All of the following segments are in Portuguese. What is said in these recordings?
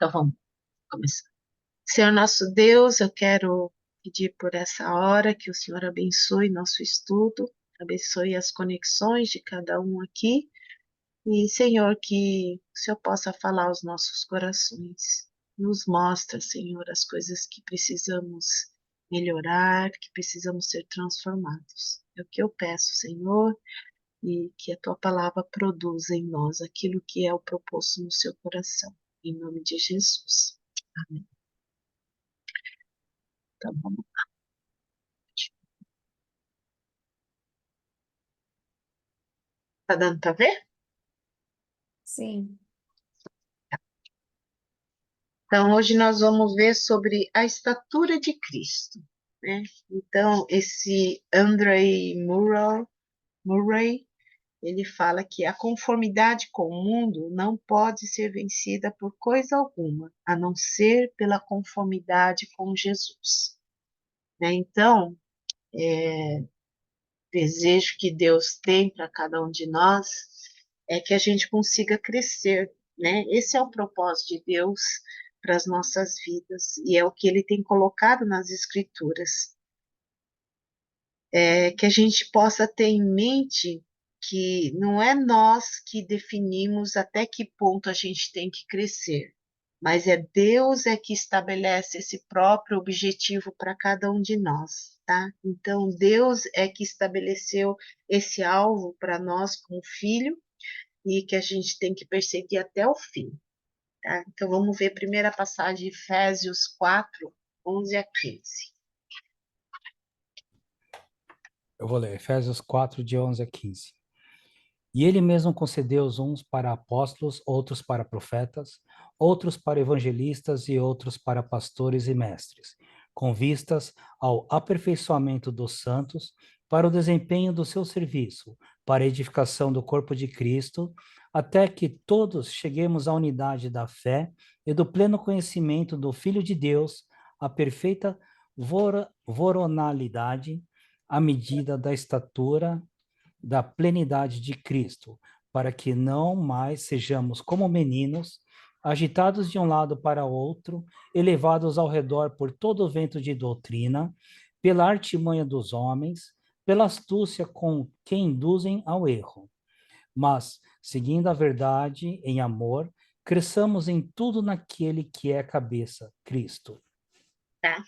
Então vamos começar. Senhor nosso Deus, eu quero pedir por essa hora que o Senhor abençoe nosso estudo, abençoe as conexões de cada um aqui e, Senhor, que o Senhor possa falar aos nossos corações. Nos mostra, Senhor, as coisas que precisamos melhorar, que precisamos ser transformados. É o que eu peço, Senhor, e que a tua palavra produza em nós aquilo que é o proposto no seu coração. Em nome de Jesus. Amém. Então vamos lá. Tá dando para ver? Sim. Então hoje nós vamos ver sobre a estatura de Cristo, né? Então esse Murray, ele fala que a conformidade com o mundo não pode ser vencida por coisa alguma, a não ser pela conformidade com Jesus, né? Então, desejo que Deus tem para cada um de nós é que a gente consiga crescer, né? Esse é o propósito de Deus para as nossas vidas e é o que Ele tem colocado nas Escrituras. É que a gente possa ter em mente que não é nós que definimos até que ponto a gente tem que crescer, mas é Deus é que estabelece esse próprio objetivo para cada um de nós, tá? Então, Deus é que estabeleceu esse alvo para nós como filho e que a gente tem que perseguir até o fim, tá? Então, vamos ver a primeira passagem de Efésios 4, 11 a 15. Eu vou ler Efésios 4, de 11 a 15. E ele mesmo concedeu os uns para apóstolos, outros para profetas, outros para evangelistas e outros para pastores e mestres, com vistas ao aperfeiçoamento dos santos, para o desempenho do seu serviço, para a edificação do corpo de Cristo, até que todos cheguemos à unidade da fé e do pleno conhecimento do Filho de Deus, à perfeita voronalidade, à medida da estatura da plenidade de Cristo, para que não mais sejamos como meninos, agitados de um lado para outro, elevados ao redor por todo o vento de doutrina, pela artimanha dos homens, pela astúcia com que induzem ao erro. Mas, seguindo a verdade em amor, cresçamos em tudo naquele que é a cabeça, Cristo. Tá?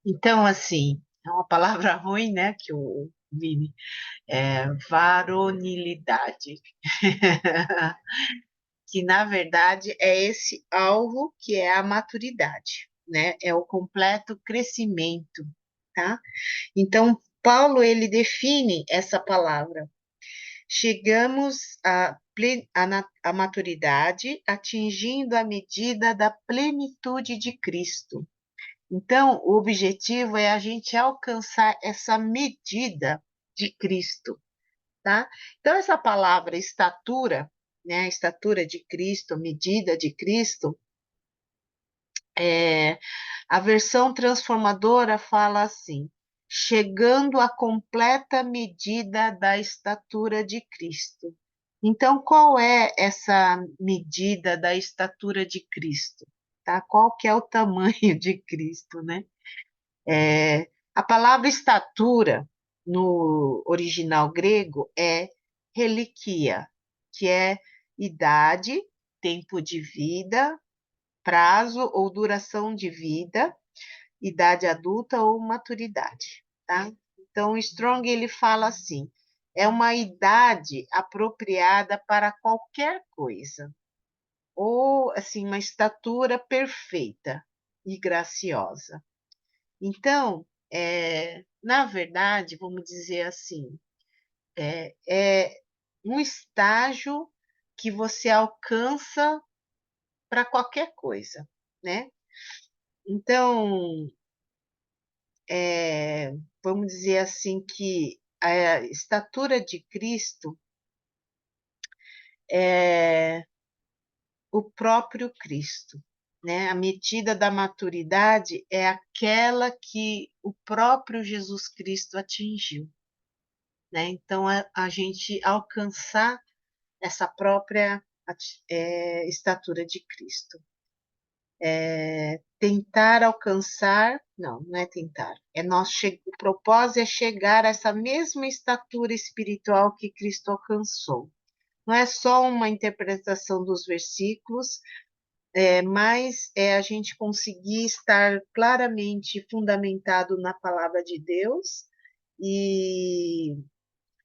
Então, assim, é uma palavra ruim, né, que o Vini, varonilidade, que na verdade é esse alvo que é a maturidade, né, é o completo crescimento, tá? Então, Paulo, ele define essa palavra. Chegamos à maturidade, atingindo a medida da plenitude de Cristo. Então, o objetivo é a gente alcançar essa medida de Cristo, tá? Então, essa palavra estatura, né, estatura de Cristo, medida de Cristo, a versão transformadora fala assim: chegando à completa medida da estatura de Cristo. Então, qual é essa medida da estatura de Cristo? Tá? Qual que é o tamanho de Cristo, né? A palavra estatura, no original grego, é reliquia, que é idade, tempo de vida, prazo ou duração de vida, idade adulta ou maturidade, tá? Então, Strong, ele fala assim, é uma idade apropriada para qualquer coisa, ou, assim, uma estatura perfeita e graciosa. Então, na verdade, vamos dizer assim, é um estágio que você alcança para qualquer coisa, né? Então, vamos dizer assim que a estatura de Cristo é o próprio Cristo, né? A medida da maturidade é aquela que o próprio Jesus Cristo atingiu, né? Então, a gente alcançar essa própria estatura de Cristo. tentar alcançar, não é tentar, o propósito é chegar a essa mesma estatura espiritual que Cristo alcançou. Não é só uma interpretação dos versículos, mas é a gente conseguir estar claramente fundamentado na palavra de Deus e,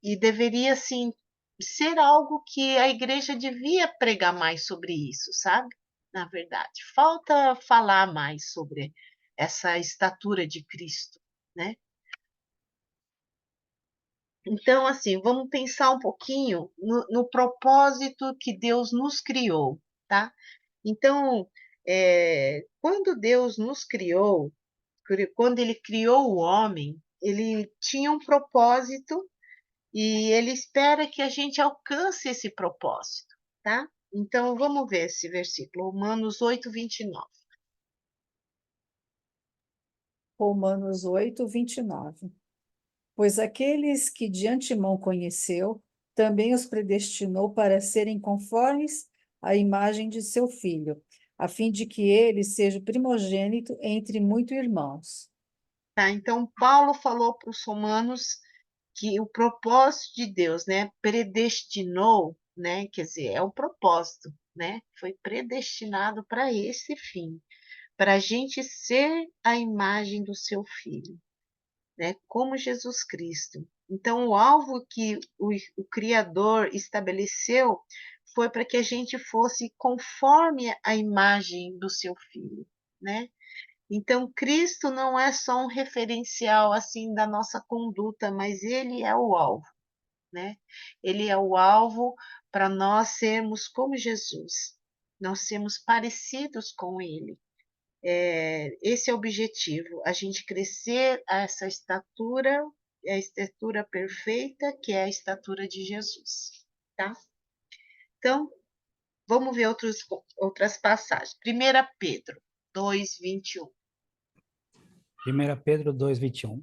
e deveria, assim, ser algo que a igreja devia pregar mais sobre isso, sabe? Na verdade, falta falar mais sobre essa estatura de Cristo, né? Então, assim, vamos pensar um pouquinho no propósito que Deus nos criou, tá? Então, quando Deus nos criou, quando Ele criou o homem, Ele tinha um propósito e Ele espera que a gente alcance esse propósito, tá? Então, vamos ver esse versículo, Romanos 8:29. Romanos 8, 29. Pois aqueles que de antemão conheceu, também os predestinou para serem conformes à imagem de seu filho, a fim de que ele seja o primogênito entre muitos irmãos. Tá? Então, Paulo falou para os romanos que o propósito de Deus, né, predestinou, né, quer dizer, é o propósito, né, foi predestinado para esse fim, para a gente ser a imagem do seu filho, né, como Jesus Cristo. Então, o alvo que o Criador estabeleceu foi para que a gente fosse conforme a imagem do seu filho, né? Então, Cristo não é só um referencial assim da nossa conduta, mas ele é o alvo, né? Ele é o alvo para nós sermos como Jesus, nós sermos parecidos com ele. Esse é o objetivo, a gente crescer a essa estatura, a estatura perfeita, que é a estatura de Jesus, tá? Então, vamos ver outras passagens. 1 Pedro 2:21. 1 Pedro 2:21.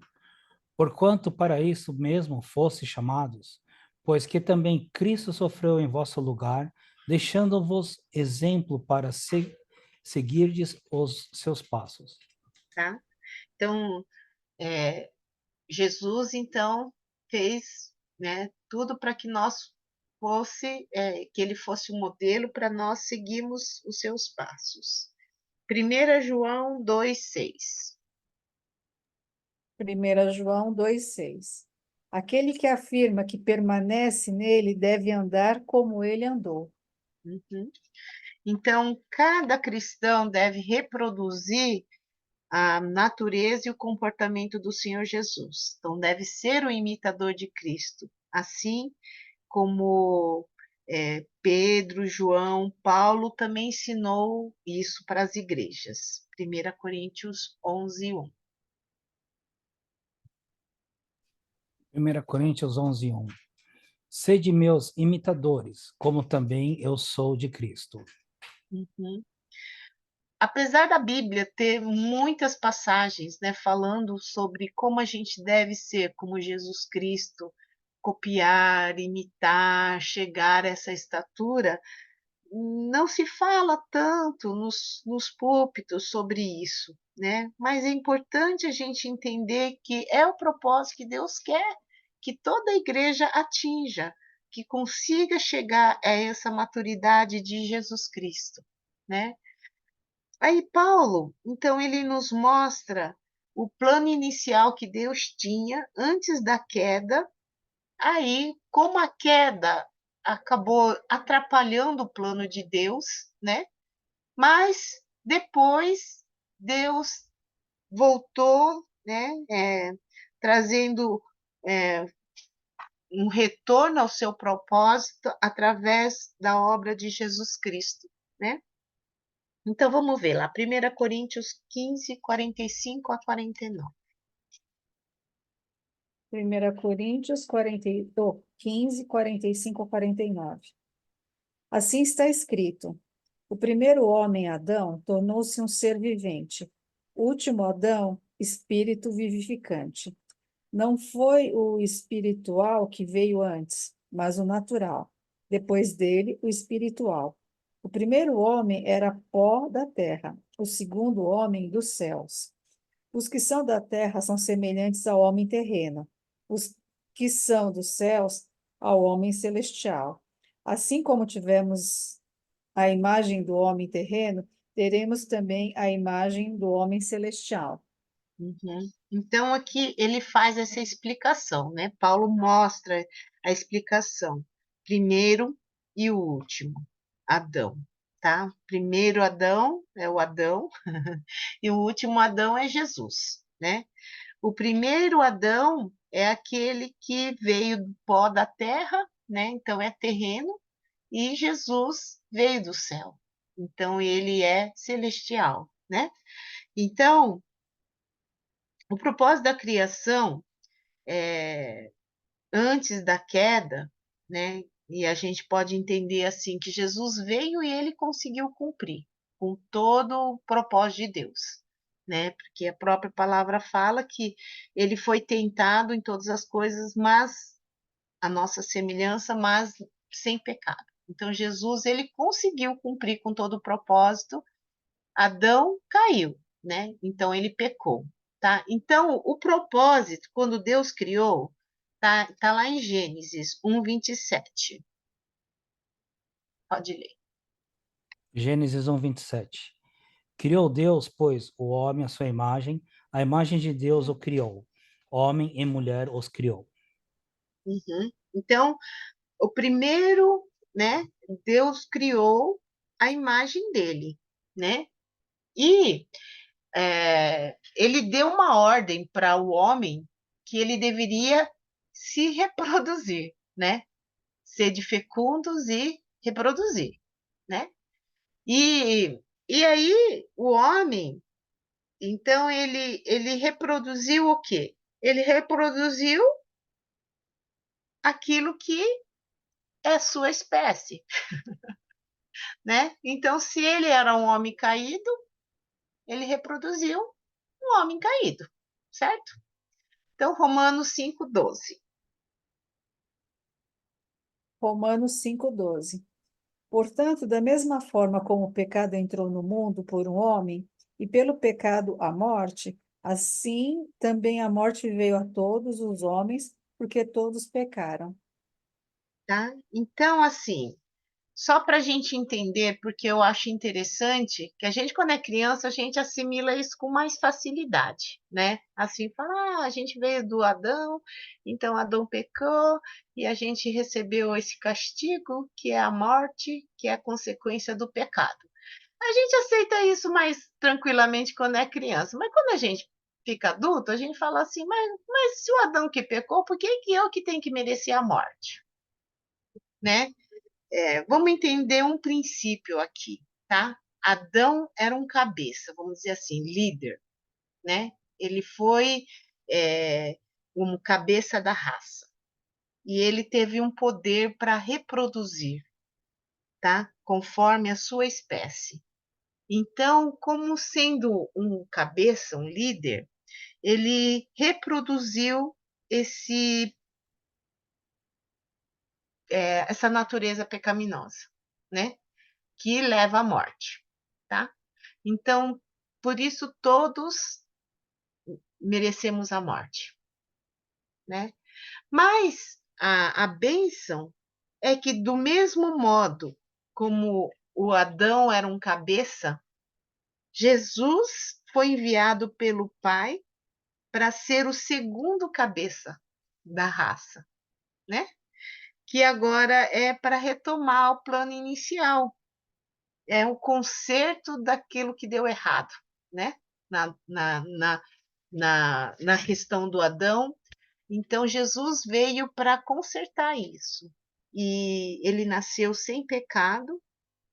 Porquanto para isso mesmo fosse chamados, pois que também Cristo sofreu em vosso lugar, deixando-vos exemplo para seguirdes os seus passos. Tá? Então, Jesus, então, fez, né, tudo para que que ele fosse um modelo para nós seguirmos os seus passos. 1 João 2:6. 1 João 2,6. Aquele que afirma que permanece nele deve andar como ele andou. Uhum. Então, cada cristão deve reproduzir a natureza e o comportamento do Senhor Jesus. Então, deve ser o imitador de Cristo. Assim como Pedro, João, Paulo também ensinou isso para as igrejas. 1 Coríntios 11:1. 1 Coríntios 11:1. Sede meus imitadores, como também eu sou de Cristo. Uhum. Apesar da Bíblia ter muitas passagens, né, falando sobre como a gente deve ser como Jesus Cristo, copiar, imitar, chegar a essa estatura, não se fala tanto nos púlpitos sobre isso, né? Mas é importante a gente entender que é o propósito que Deus quer que toda a igreja atinja, que consiga chegar a essa maturidade de Jesus Cristo, né? Aí Paulo, então ele nos mostra o plano inicial que Deus tinha antes da queda. Aí, como a queda acabou atrapalhando o plano de Deus, né? Mas depois Deus voltou, né? Trazendo é, um retorno ao seu propósito através da obra de Jesus Cristo, né? Então vamos ver lá, 1 Coríntios 15:45 a 49. 1 Coríntios 15, 45 a 49. Assim está escrito: o primeiro homem, Adão, tornou-se um ser vivente. O último Adão, espírito vivificante. Não foi o espiritual que veio antes, mas o natural. Depois dele, o espiritual. O primeiro homem era pó da terra, o segundo homem dos céus. Os que são da terra são semelhantes ao homem terreno, os que são dos céus ao homem celestial. Assim como tivemos a imagem do homem terreno, teremos também a imagem do homem celestial. Uhum. Então, aqui ele faz essa explicação, né? Paulo mostra a explicação. Primeiro e o último, Adão, tá? Primeiro Adão é o Adão, e o último Adão é Jesus, né? O primeiro Adão é aquele que veio do pó da terra, né? Então é terreno, e Jesus veio do céu. Então ele é celestial, né? Então, o propósito da criação, antes da queda, né? E a gente pode entender assim que Jesus veio e ele conseguiu cumprir com todo o propósito de Deus, né? Porque a própria palavra fala que ele foi tentado em todas as coisas, mas a nossa semelhança, mas sem pecado. Então Jesus ele conseguiu cumprir com todo o propósito. Adão caiu, né? Então ele pecou, tá? Então o propósito, quando Deus criou, tá lá em Gênesis 1:27. Pode ler. Gênesis 1, 27. Criou Deus, pois, o homem à sua imagem, a imagem de Deus o criou. Homem e mulher os criou. Uhum. Então, o primeiro, né? Deus criou a imagem dele, né? E ele deu uma ordem para o homem que ele deveria se reproduzir, né? Sede fecundos e reproduzir, né? E aí o homem, então ele reproduziu o quê? Ele reproduziu aquilo que é sua espécie, né? Então, se ele era um homem caído, ele reproduziu um homem caído, certo? Então, Romanos 5:12. Romanos 5:12. Portanto, da mesma forma como o pecado entrou no mundo por um homem, e pelo pecado a morte, assim também a morte veio a todos os homens, porque todos pecaram. Tá? Então, assim, só para a gente entender, porque eu acho interessante que a gente, quando é criança, a gente assimila isso com mais facilidade, né? Assim, fala, a gente veio do Adão, então Adão pecou e a gente recebeu esse castigo, que é a morte, que é a consequência do pecado. A gente aceita isso mais tranquilamente quando é criança, mas quando a gente fica adulto, a gente fala assim, mas se o Adão que pecou, por que que eu que tenho que merecer a morte, né? Vamos entender um princípio aqui, tá? Adão era um cabeça, vamos dizer assim, líder, né? Ele foi é, um cabeça da raça e ele teve um poder para reproduzir, tá? Conforme a sua espécie. Então, como sendo um cabeça, um líder, ele reproduziu esse, essa natureza pecaminosa, né? Que leva à morte, tá? Então, por isso todos merecemos a morte, né? Mas a bênção é que, do mesmo modo como o Adão era um cabeça, Jesus foi enviado pelo Pai para ser o segundo cabeça da raça, né? Que agora é para retomar o plano inicial, é o conserto daquilo que deu errado, né? Na, na, na, na questão do Adão. Então, Jesus veio para consertar isso. E ele nasceu sem pecado,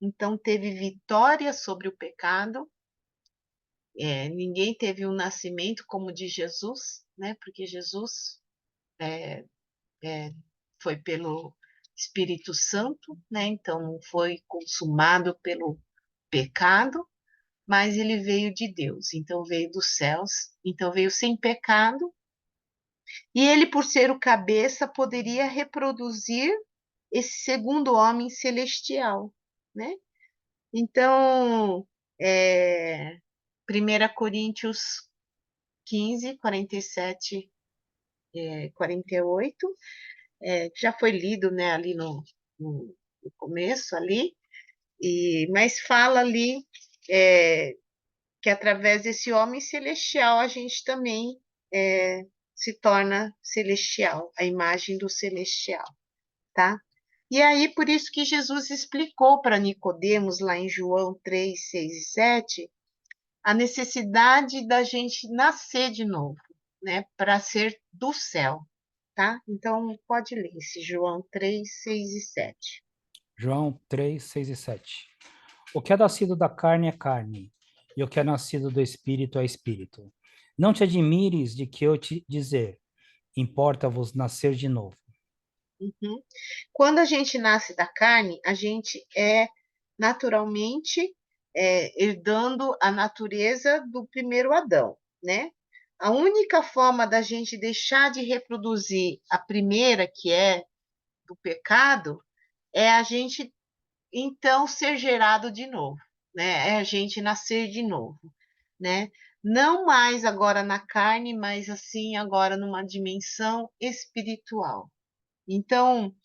então teve vitória sobre o pecado. Ninguém teve um nascimento como o de Jesus, né? Porque Jesus é, é, foi pelo Espírito Santo, né? Então não foi consumado pelo pecado, mas ele veio de Deus, então veio dos céus, então veio sem pecado. E ele, por ser o cabeça, poderia reproduzir esse segundo homem celestial, né? Então, 1 Coríntios 15, 47, 48, já foi lido, né, ali no começo, ali, mas fala ali que através desse homem celestial a gente também se torna celestial, a imagem do celestial, tá? E aí, por isso que Jesus explicou para Nicodemos, lá em João 3, 6 e 7, a necessidade da gente nascer de novo, né? Para ser do céu, tá? Então, pode ler esse João 3, 6 e 7. João 3, 6 e 7. O que é nascido da carne é carne, e o que é nascido do espírito é espírito. Não te admires de que eu te dizer, importa-vos nascer de novo. Uhum. Quando a gente nasce da carne, a gente é naturalmente herdando a natureza do primeiro Adão, né? A única forma da gente deixar de reproduzir a primeira, que é do pecado, é a gente então ser gerado de novo, né? É a gente nascer de novo, né? Não mais agora na carne, mas assim agora numa dimensão espiritual. Então,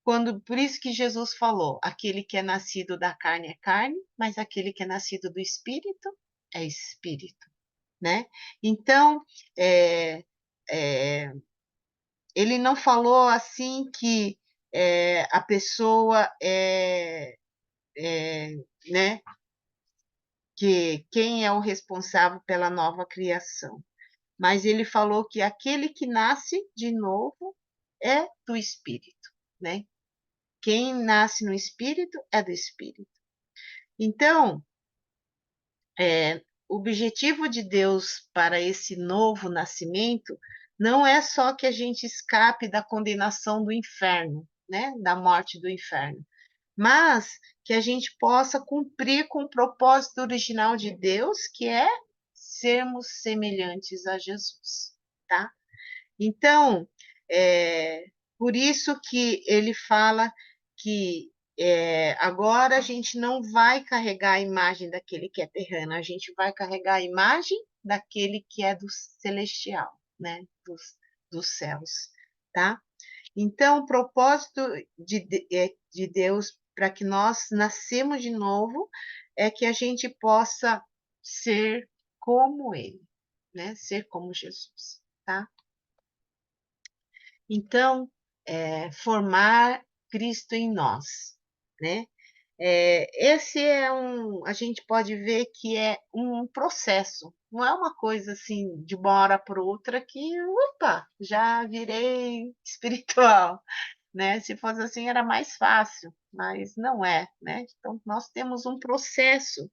por isso que Jesus falou, aquele que é nascido da carne é carne, mas aquele que é nascido do espírito é espírito, né? Então, é, é, ele não falou assim que a pessoa né? Que quem é o responsável pela nova criação. Mas ele falou que aquele que nasce de novo é do Espírito, né? Quem nasce no Espírito é do Espírito. Então, o objetivo de Deus para esse novo nascimento não é só que a gente escape da condenação do inferno, né? Da morte do inferno, mas que a gente possa cumprir com o propósito original de Deus, que é sermos semelhantes a Jesus, tá? Então, por isso que ele fala que agora a gente não vai carregar a imagem daquele que é terreno, a gente vai carregar a imagem daquele que é do celestial, né? Dos céus, tá? Então, o propósito de Deus para que nós nascemos de novo é que a gente possa ser como Ele, né? Ser como Jesus, tá? Então, formar Cristo em nós, né? Esse a gente pode ver que é um processo, não é uma coisa assim de uma hora para outra que, opa, já virei espiritual, né? Se fosse assim era mais fácil, mas não é, né? Então nós temos um processo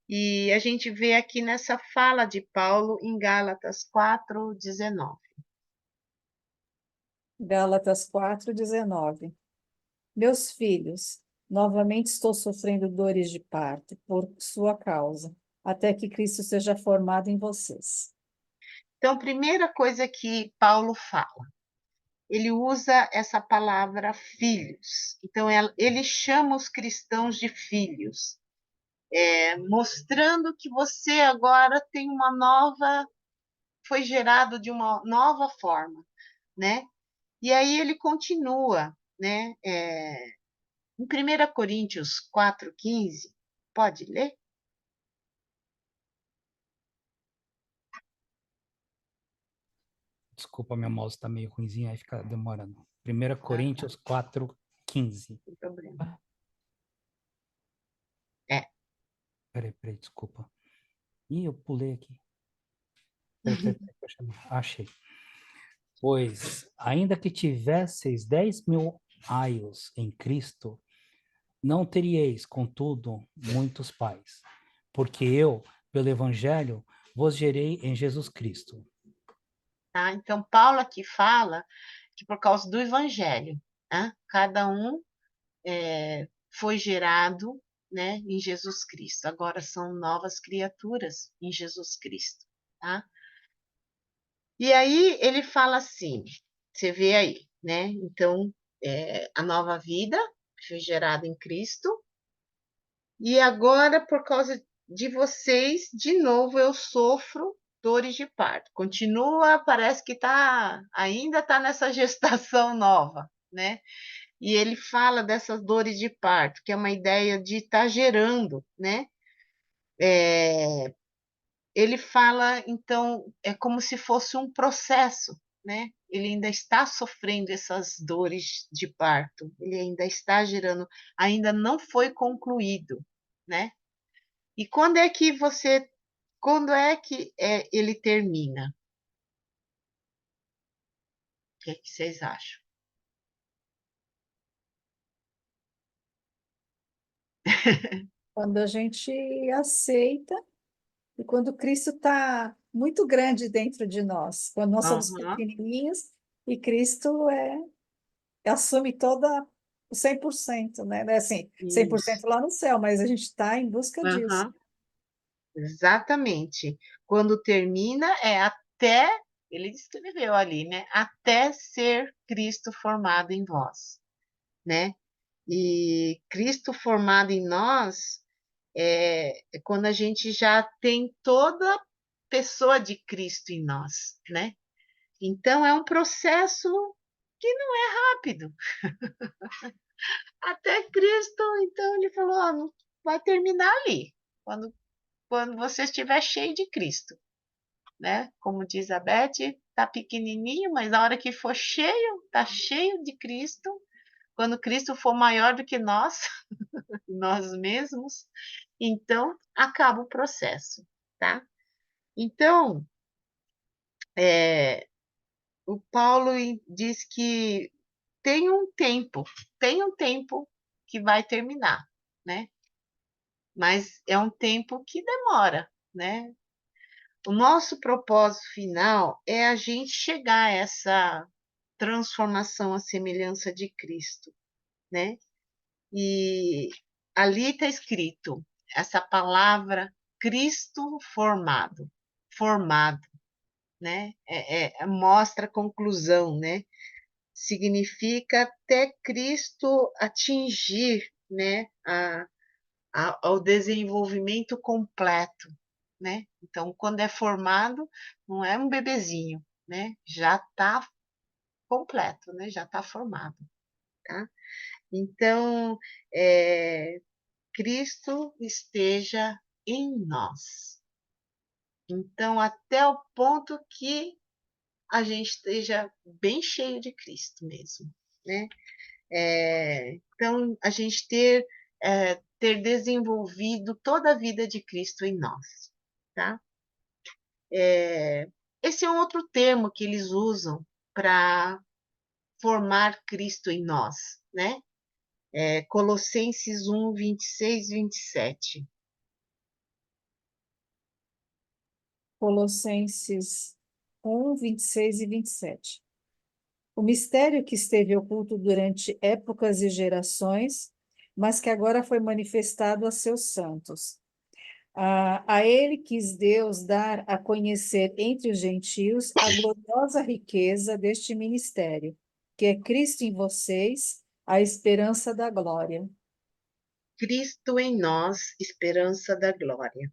e a gente vê aqui nessa fala de Paulo em Gálatas 4:19. Gálatas 4:19. Meus filhos, novamente estou sofrendo dores de parto por sua causa, até que Cristo seja formado em vocês. Então, primeira coisa que Paulo fala, ele usa essa palavra filhos. Então, ele chama os cristãos de filhos, mostrando que você agora tem uma nova, foi gerado de uma nova forma, né? E aí ele continua, né? Em 1 Coríntios 4:15, pode ler? Desculpa, minha mouse está meio ruimzinha, aí fica demorando. 1 Ah, tá, Coríntios 4:15. sem problema. É. Peraí, desculpa. Ih, eu pulei aqui. Peraí, deixa eu achei. Pois, ainda que tivesseis 10.000 aios em Cristo, não teríeis, contudo, muitos pais, porque eu, pelo Evangelho, vos gerei em Jesus Cristo. Tá? Então, Paulo aqui fala que por causa do evangelho, né? Cada um foi gerado, né, em Jesus Cristo. Agora são novas criaturas em Jesus Cristo, tá? E aí ele fala assim, você vê aí, né? Então, a nova vida foi gerada em Cristo, E agora, por causa de vocês, de novo eu sofro dores de parto. Continua, parece que ainda está nessa gestação nova, né? E ele fala dessas dores de parto, que é uma ideia de estar gerando, né? Ele fala, então, é como se fosse um processo, né? Ele ainda está sofrendo essas dores de parto, ele ainda está gerando, ainda não foi concluído, né? E quando é que ele termina? O que é que vocês acham? Quando a gente aceita e quando Cristo está muito grande dentro de nós, quando nós somos Aham, pequenininhos e Cristo assume toda o 100%, né? Não é assim, 100% isso. lá no céu, mas a gente está em busca disso. Aham, exatamente. Quando termina, é até, ele escreveu ali, né? Até ser Cristo formado em vós, né? E Cristo formado em nós é quando a gente já tem toda a pessoa de Cristo em nós, né? Então é um processo que não é rápido. Até Cristo, então ele falou, não vai terminar ali, quando você estiver cheio de Cristo, né? Como diz a Beth, tá pequenininho, mas na hora que for cheio, tá cheio de Cristo. Quando Cristo for maior do que nós, nós mesmos, então acaba o processo, tá? Então, o Paulo diz que tem um tempo que vai terminar, né? Mas é um tempo que demora, né? O nosso propósito final é a gente chegar a essa transformação à semelhança de Cristo, né? E ali está escrito essa palavra Cristo formado, formado, né? Mostra a conclusão, né? Significa até Cristo atingir, né? Ao desenvolvimento completo, né? Então, quando é formado, não é um bebezinho, né? Já está completo, né? Já está formado, tá? Então, é, Cristo esteja em nós. Então, até o ponto que a gente esteja bem cheio de Cristo mesmo, né? Então, a gente ter desenvolvido toda a vida de Cristo em nós, tá? Esse é um outro termo que eles usam para formar Cristo em nós, né? Colossenses 1, 26, 27. Colossenses 1, 26 e 27. O mistério que esteve oculto durante épocas e gerações, mas que agora foi manifestado a seus santos. A ele quis Deus dar a conhecer entre os gentios a gloriosa riqueza deste ministério, que é Cristo em vocês, a esperança da glória. Cristo em nós, esperança da glória.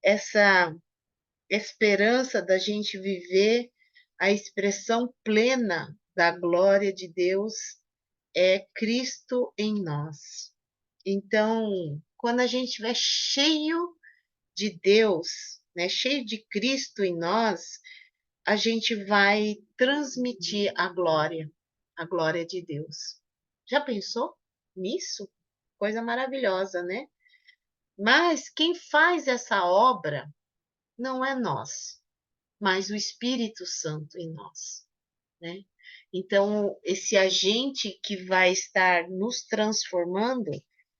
Essa esperança da gente viver a expressão plena da glória de Deus é Cristo em nós. Então, quando a gente estiver cheio de Deus, né, cheio de Cristo em nós, a gente vai transmitir a glória de Deus. Já pensou nisso? Coisa maravilhosa, né? Mas quem faz essa obra não é nós, mas o Espírito Santo em nós, né? Então, esse agente que vai estar nos transformando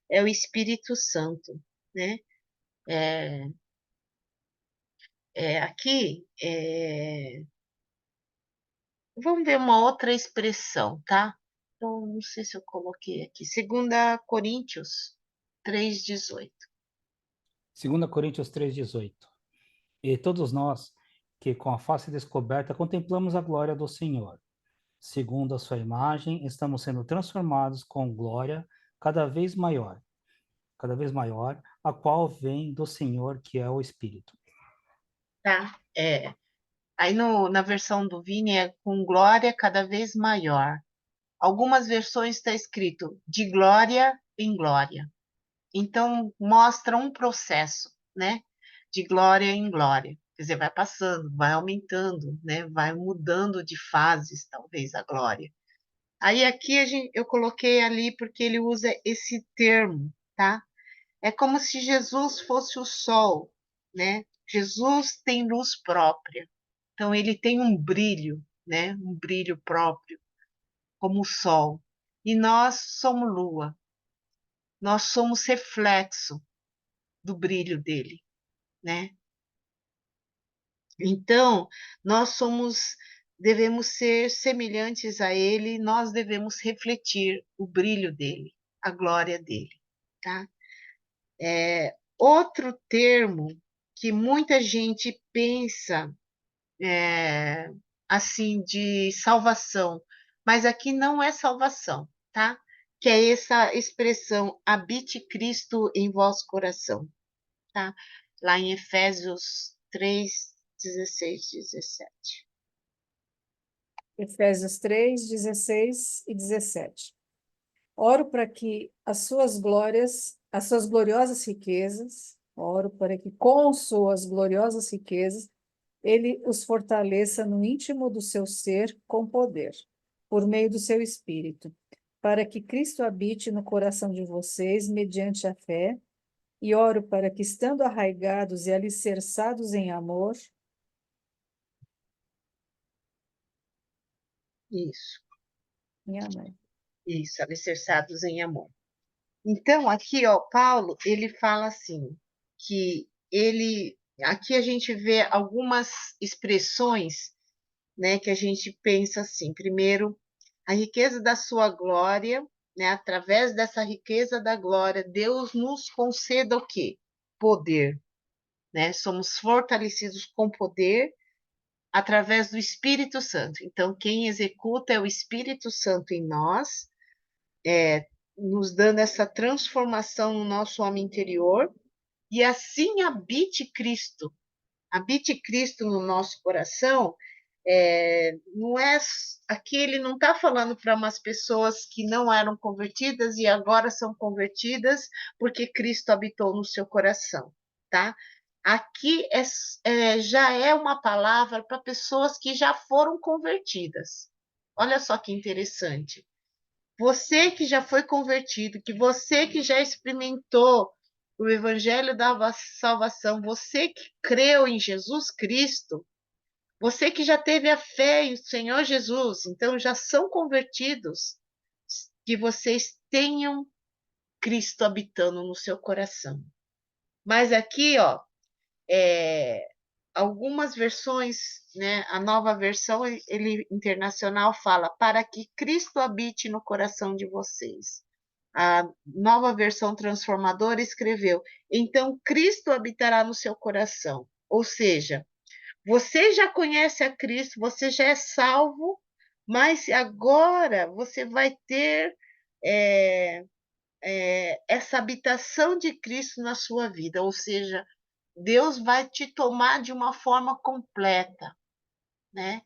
é o Espírito Santo, né? Aqui, vamos ver uma outra expressão, tá? Então, não sei se eu coloquei aqui. 2 Coríntios 3:18. 2 Coríntios 3,18. E todos nós, que com a face descoberta contemplamos a glória do Senhor, segundo a sua imagem, estamos sendo transformados com glória cada vez maior, cada vez maior, a qual vem do Senhor, que é o Espírito. Tá? Aí na versão do Vini é com glória cada vez maior. Algumas versões está escrito de glória em glória. Então, mostra um processo, né? De glória em glória. Quer dizer, vai passando, vai aumentando, né? Vai mudando de fases, talvez, a glória. Aí aqui eu coloquei ali porque ele usa esse termo, tá? É como se Jesus fosse o sol, né? Jesus tem luz própria. Então, ele tem um brilho, né? Um brilho próprio, como o sol. E nós somos lua. Nós somos reflexo do brilho dele, né? Então, devemos ser semelhantes a ele, nós devemos refletir o brilho dele, a glória dele, tá? Outro termo que muita gente pensa é, assim de salvação, mas aqui não é salvação, tá? Que é essa expressão habite Cristo em vosso coração, tá? Lá em Efésios 3, 16, 17. Efésios 3, 16 e 17. Oro para que as suas gloriosas riquezas, oro para que com suas gloriosas riquezas ele os fortaleça no íntimo do seu ser com poder, por meio do seu espírito, para que Cristo habite no coração de vocês mediante a fé, e oro para que, estando arraigados e alicerçados em amor, Isso, em amor. isso, alicerçados em amor. Então, aqui, ó, Paulo, ele fala assim, aqui a gente vê algumas expressões, né, que a gente pensa assim, primeiro, a riqueza da sua glória, né, através dessa riqueza da glória, Deus nos conceda o quê? Poder, né? Somos fortalecidos com poder através do Espírito Santo. Então, quem executa é o Espírito Santo em nós, nos dando essa transformação no nosso homem interior, e assim habite Cristo no nosso coração. Não é aqui ele não está falando para umas pessoas que não eram convertidas e agora são convertidas porque Cristo habitou no seu coração, tá? Aqui já é uma palavra para pessoas que já foram convertidas. Olha só que interessante. Você que já foi convertido, que você que já experimentou o evangelho da salvação, você que creu em Jesus Cristo, você que já teve a fé em Senhor Jesus, então já são convertidos, que vocês tenham Cristo habitando no seu coração. Mas aqui, ó, algumas versões, né, a nova versão ele internacional fala para que Cristo habite no coração de vocês. A nova versão transformadora escreveu: então Cristo habitará no seu coração. Ou seja, você já conhece a Cristo, você já é salvo, mas agora você vai ter é, essa habitação de Cristo na sua vida, ou seja, Deus vai te tomar de uma forma completa, né?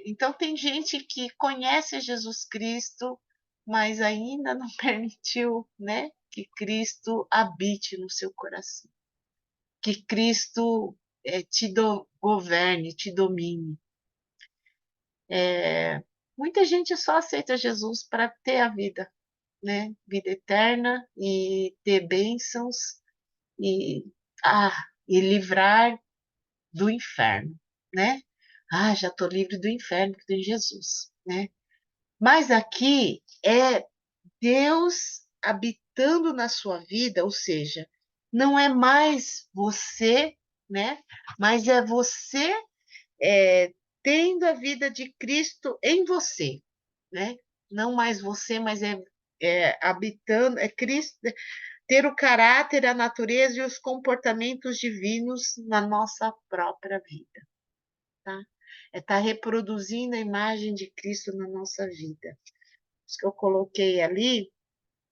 Então tem gente que conhece Jesus Cristo, mas ainda não permitiu, né, que Cristo habite no seu coração, que Cristo governe, te domine. Muita gente só aceita Jesus para ter a vida, né? Vida eterna e ter bênçãos e, ah, e livrar do inferno, né? Ah, já estou livre do inferno que tem Jesus, né? Mas aqui é Deus habitando na sua vida, ou seja, não é mais você, né? Mas é você tendo a vida de Cristo em você, né? Não mais você, mas habitando, é Cristo, ter o caráter, a natureza e os comportamentos divinos na nossa própria vida, tá? É estar reproduzindo a imagem de Cristo na nossa vida. Isso que eu coloquei ali,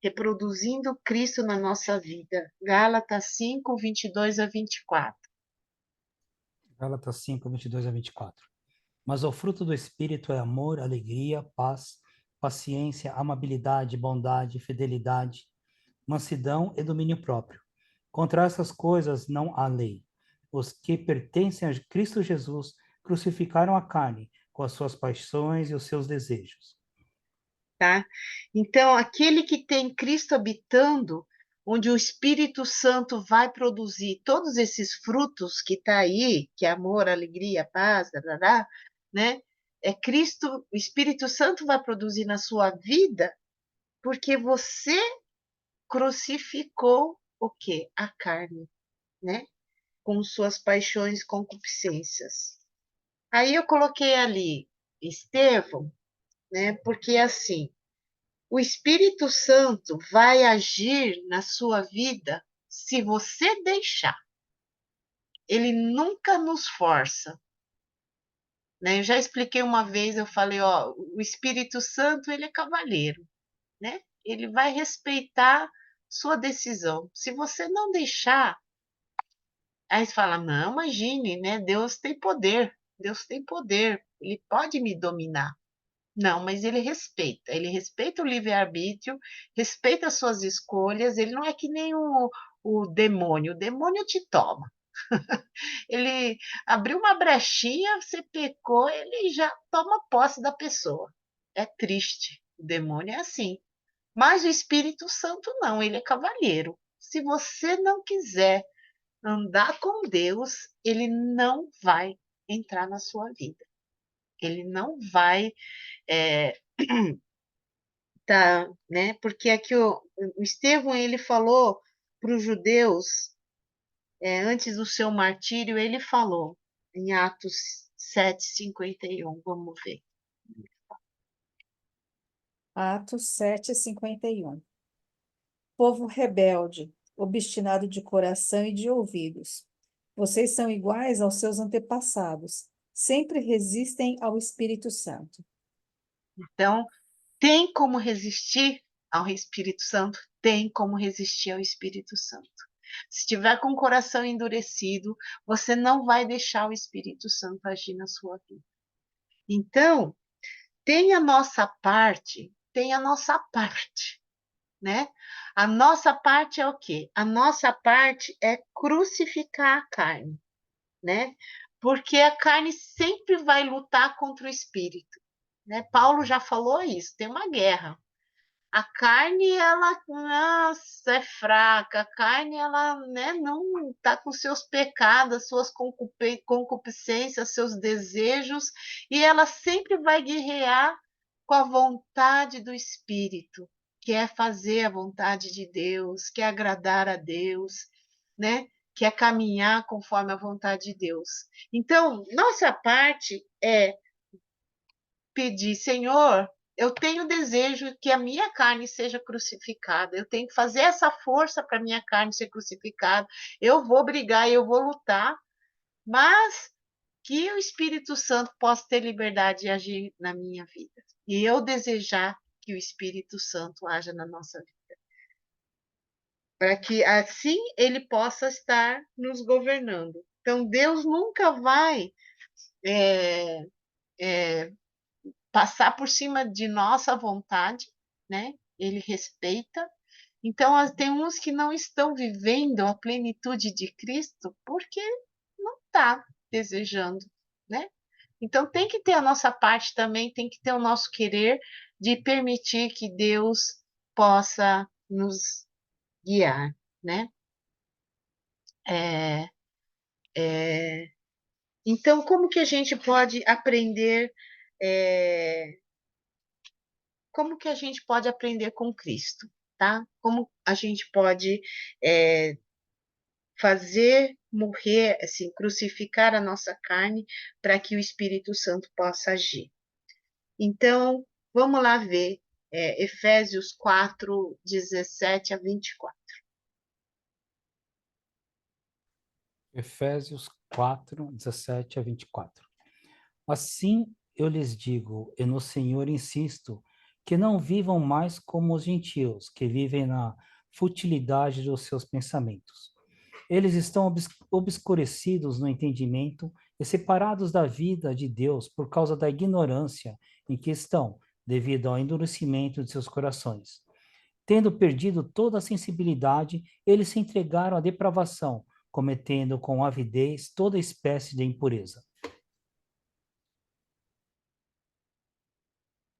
reproduzindo Cristo na nossa vida. Gálatas 5, 22 a 24. Gálatas 5, 22 a 24. Mas o fruto do Espírito é amor, alegria, paz, paciência, amabilidade, bondade, fidelidade, mansidão e domínio próprio. Contra essas coisas não há lei. Os que pertencem a Cristo Jesus crucificaram a carne com as suas paixões e os seus desejos. Tá? Então, aquele que tem Cristo habitando, onde o Espírito Santo vai produzir todos esses frutos que está aí, que é amor, alegria, paz, né? É Cristo, o Espírito Santo vai produzir na sua vida, porque você crucificou o quê? A carne, né? Com suas paixões e concupiscências. Aí eu coloquei ali Estevão, né? Porque assim, o Espírito Santo vai agir na sua vida se você deixar. Ele nunca nos força, né? Eu já expliquei uma vez, eu falei, ó, o Espírito Santo, ele é cavalheiro, né? Ele vai respeitar sua decisão. Se você não deixar, aí você fala, não, imagine, né? Deus tem poder, ele pode me dominar. Não, mas ele respeita o livre-arbítrio, respeita as suas escolhas, ele não é que nem o demônio te toma. Ele abriu uma brechinha, você pecou, ele já toma posse da pessoa. É triste, o demônio é assim. Mas o Espírito Santo não, ele é cavalheiro. Se você não quiser andar com Deus, ele não vai entrar na sua vida. Ele não vai é, tá, né? Porque aqui o Estevão ele falou para os judeus, antes do seu martírio, ele falou em Atos 7:51. Vamos ver. Atos 7:51. Povo rebelde, obstinado de coração e de ouvidos. Vocês são iguais aos seus antepassados. Sempre resistem ao Espírito Santo. Então, tem como resistir ao Espírito Santo? Tem como resistir ao Espírito Santo. Se tiver com o coração endurecido, você não vai deixar o Espírito Santo agir na sua vida. Então, tem a nossa parte, né? A nossa parte é o quê? A nossa parte é crucificar a carne, né? Porque a carne sempre vai lutar contra o espírito, né? Paulo já falou isso, tem uma guerra. A carne, ela, nossa, é fraca. A carne, ela, né, não está com seus pecados, suas concupiscências, seus desejos, e ela sempre vai guerrear com a vontade do Espírito, que é fazer a vontade de Deus, que é agradar a Deus, né? Que é caminhar conforme a vontade de Deus. Então, nossa parte é pedir, Senhor, eu tenho desejo que a minha carne seja crucificada, eu tenho que fazer essa força para a minha carne ser crucificada, eu vou brigar, eu vou lutar, mas que o Espírito Santo possa ter liberdade de agir na minha vida. E eu desejar que o Espírito Santo haja na nossa vida. Para que assim ele possa estar nos governando. Então, Deus nunca vai é, é, passar por cima de nossa vontade, né? Ele respeita. Então, tem uns que não estão vivendo a plenitude de Cristo porque não está desejando, né? Então, tem que ter a nossa parte também, tem que ter o nosso querer de permitir que Deus possa nos guiar, né? É, é, então, como que a gente pode aprender é, como que a gente pode aprender com Cristo, tá? Como a gente pode fazer morrer, assim, crucificar a nossa carne para que o Espírito Santo possa agir. Então, vamos lá ver Efésios 4, 17 a 24. Efésios 4, 17 a 24. Assim eu lhes digo, e no Senhor insisto, que não vivam mais como os gentios, que vivem na futilidade dos seus pensamentos. Eles estão obscurecidos no entendimento e separados da vida de Deus por causa da ignorância em que estão, devido ao endurecimento de seus corações. Tendo perdido toda a sensibilidade, eles se entregaram à depravação, cometendo com avidez toda espécie de impureza.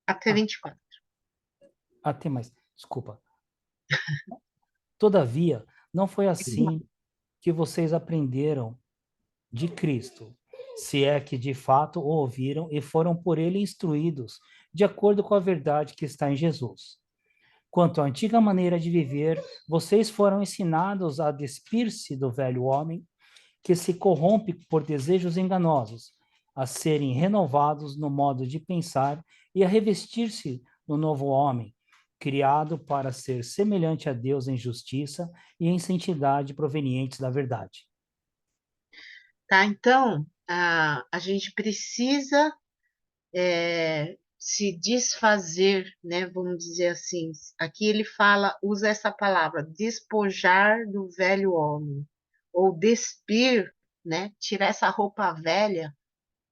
Até 24. Até mais, desculpa. Todavia, não foi assim que vocês aprenderam de Cristo, se é que de fato o ouviram e foram por ele instruídos, de acordo com a verdade que está em Jesus. Quanto à antiga maneira de viver, vocês foram ensinados a despir-se do velho homem, que se corrompe por desejos enganosos, a serem renovados no modo de pensar e a revestir-se do novo homem, criado para ser semelhante a Deus em justiça e em santidade provenientes da verdade. Tá? Então, a gente precisa se desfazer, né? Vamos dizer assim. Aqui ele fala, usa essa palavra, despojar do velho homem, ou despir, né? Tirar essa roupa velha,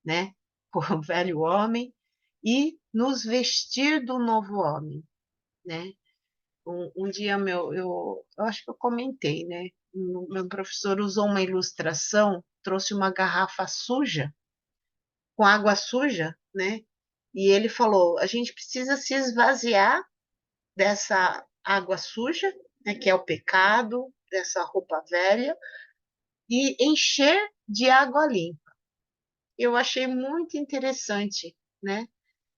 né? O velho homem e nos vestir do novo homem, né? Um dia eu acho que eu comentei, né? Meu professor usou uma ilustração, trouxe uma garrafa suja, com água suja, né? E ele falou: a gente precisa se esvaziar dessa água suja, né, que é o pecado, dessa roupa velha, e encher de água limpa. Eu achei muito interessante, né?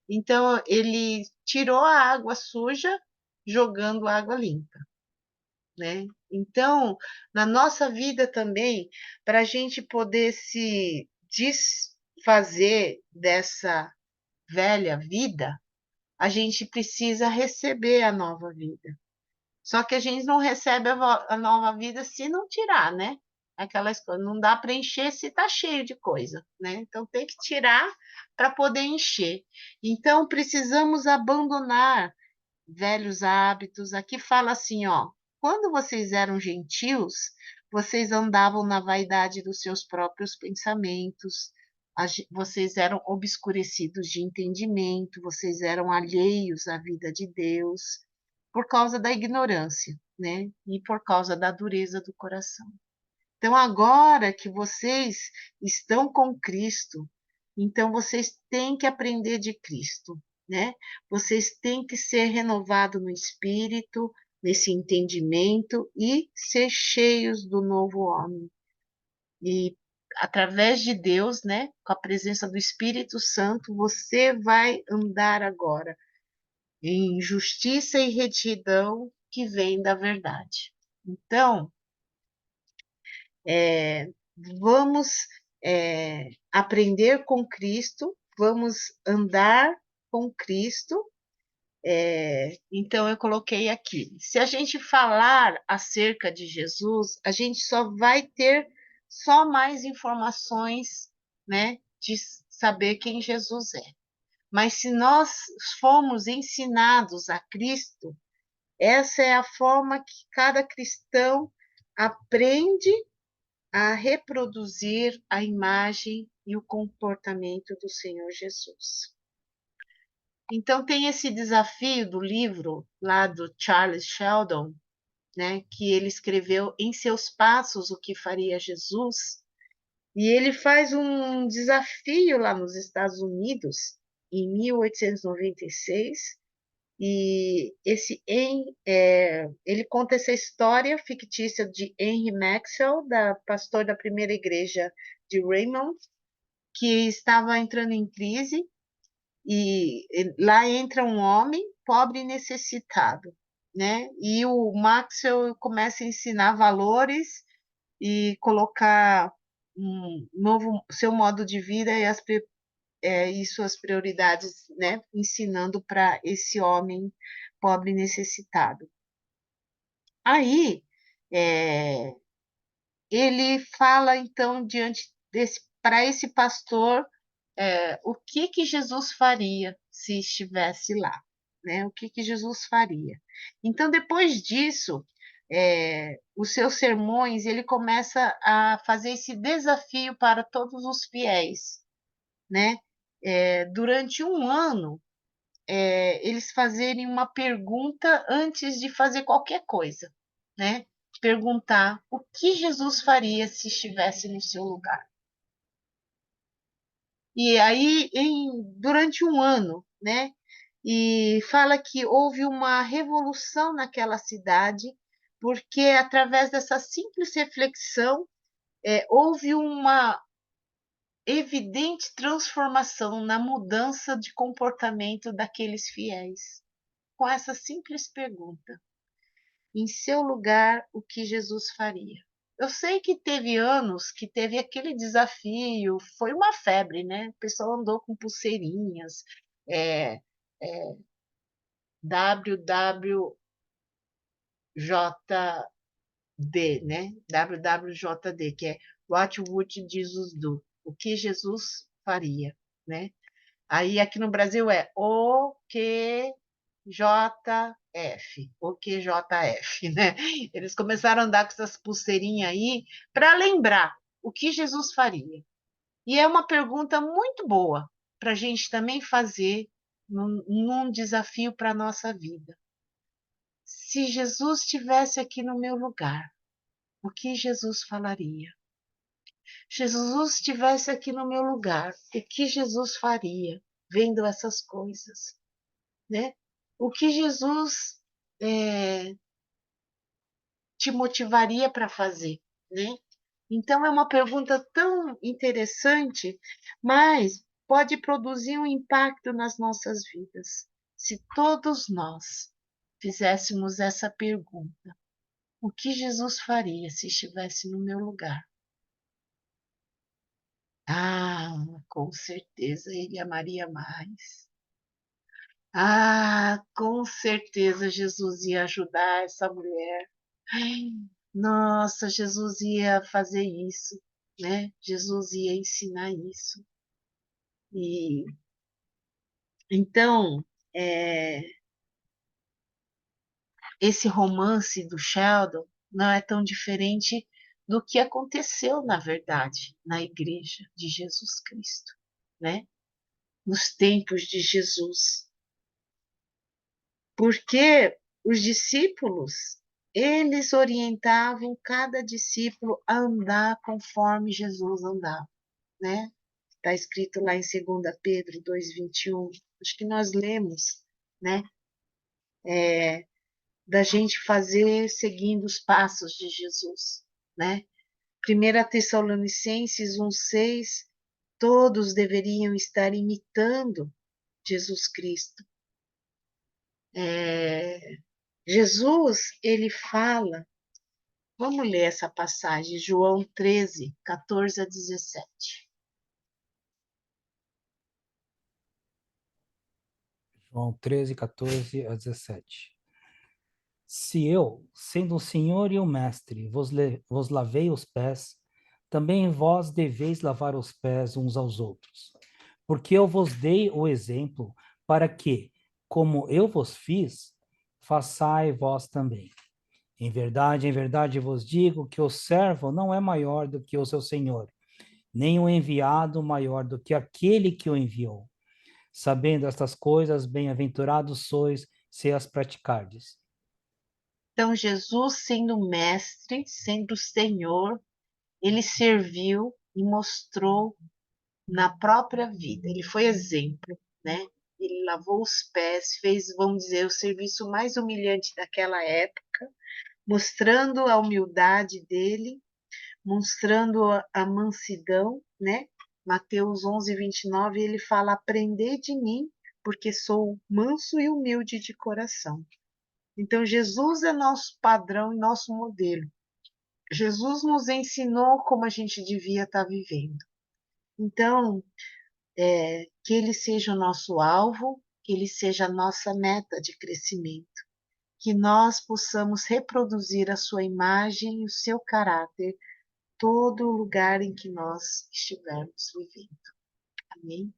Então, ele tirou a água suja, jogando água limpa, né? Então, na nossa vida também, para a gente poder se desfazer dessa velha vida, a gente precisa receber a nova vida. Só que a gente não recebe a nova vida se não tirar, né? Aquelas coisas, não dá para encher se está cheio de coisa, né? Então tem que tirar para poder encher. Então precisamos abandonar velhos hábitos. Aqui fala assim, ó: quando vocês eram gentios, vocês andavam na vaidade dos seus próprios pensamentos, vocês eram obscurecidos de entendimento, vocês eram alheios à vida de Deus, por causa da ignorância, né? E por causa da dureza do coração. Então, agora que vocês estão com Cristo, então vocês têm que aprender de Cristo, né? Vocês têm que ser renovados no espírito, nesse entendimento e ser cheios do novo homem. E através de Deus, né, com a presença do Espírito Santo, você vai andar agora em justiça e retidão que vem da verdade. Então, vamos aprender com Cristo, vamos andar com Cristo. Então, eu coloquei aqui: se a gente falar acerca de Jesus, a gente só vai ter só mais informações, né, de saber quem Jesus é. Mas se nós formos ensinados a Cristo, essa é a forma que cada cristão aprende a reproduzir a imagem e o comportamento do Senhor Jesus. Então, tem esse desafio do livro lá do Charles Sheldon, né, que ele escreveu Em Seus Passos, o que faria Jesus, e ele faz um desafio lá nos Estados Unidos, em 1896, e ele conta essa história fictícia de Henry Maxwell, pastor da primeira igreja de Raymond, que estava entrando em crise, e lá entra um homem pobre e necessitado, né? E o Maxwell começa a ensinar valores e colocar um novo seu modo de vida e suas prioridades, né? Ensinando para esse homem pobre e necessitado. Aí, é, ele fala então diante desse para esse pastor o que Jesus faria se estivesse lá. né? O que que Jesus faria? Então, depois disso, os seus sermões, ele começa a fazer esse desafio para todos os fiéis, né? Durante um ano, eles fazerem uma pergunta antes de fazer qualquer coisa, né? Perguntar o que Jesus faria se estivesse no seu lugar. E aí, durante um ano, né? E fala que houve uma revolução naquela cidade, porque através dessa simples reflexão, houve uma evidente transformação na mudança de comportamento daqueles fiéis. Com essa simples pergunta: em seu lugar, o que Jesus faria? Eu sei que teve anos que teve aquele desafio, foi uma febre, né? O pessoal andou com pulseirinhas, é, é, WWJD, né? WWJD, que é What Would Jesus Do? O que Jesus faria, né? Aí aqui no Brasil é o que JF, o QJF, né? Eles começaram a andar com essas pulseirinhas aí para lembrar o que Jesus faria. E é uma pergunta muito boa para a gente também fazer num desafio para a nossa vida. Se Jesus estivesse aqui no meu lugar, o que Jesus falaria? Se Jesus estivesse aqui no meu lugar, o que Jesus faria vendo essas coisas, né? O que Jesus te motivaria para fazer, né? Então é uma pergunta tão interessante, mas pode produzir um impacto nas nossas vidas. Se todos nós fizéssemos essa pergunta, o que Jesus faria se estivesse no meu lugar? Ah, com certeza ele amaria mais. Ah, com certeza Jesus ia ajudar essa mulher. Ai, nossa, Jesus ia fazer isso, né? Jesus ia ensinar isso. E então, é, esse romance do Sheldon não é tão diferente do que aconteceu, na verdade, na igreja de Jesus Cristo, né? Nos tempos de Jesus. Porque os discípulos, eles orientavam cada discípulo a andar conforme Jesus andava, né? Está escrito lá em 2 Pedro 2:21. Acho que nós lemos, né? Da gente fazer seguindo os passos de Jesus, né? 1 Tessalonicenses 1:6, todos deveriam estar imitando Jesus Cristo. Jesus, ele fala, vamos ler essa passagem, João 13, 14 a 17. João 13, 14 a 17. Se eu, sendo o Senhor e o Mestre, vos lavei os pés, também vós deveis lavar os pés uns aos outros. Porque eu vos dei o exemplo para que, como eu vos fiz, façai vós também. Em verdade vos digo que o servo não é maior do que o seu senhor, nem o enviado maior do que aquele que o enviou. Sabendo estas coisas, bem-aventurados sois se as praticardes. Então, Jesus, sendo mestre, sendo Senhor, ele serviu e mostrou na própria vida. Ele foi exemplo, né? Ele lavou os pés, fez, vamos dizer, o serviço mais humilhante daquela época, mostrando a humildade dele, mostrando a mansidão, né? Mateus 11:29, ele fala: aprendei de mim, porque sou manso e humilde de coração. Então, Jesus é nosso padrão e nosso modelo. Jesus nos ensinou como a gente devia estar vivendo. Então, que ele seja o nosso alvo, que ele seja a nossa meta de crescimento, que nós possamos reproduzir a sua imagem e o seu caráter todo lugar em que nós estivermos vivendo. Amém?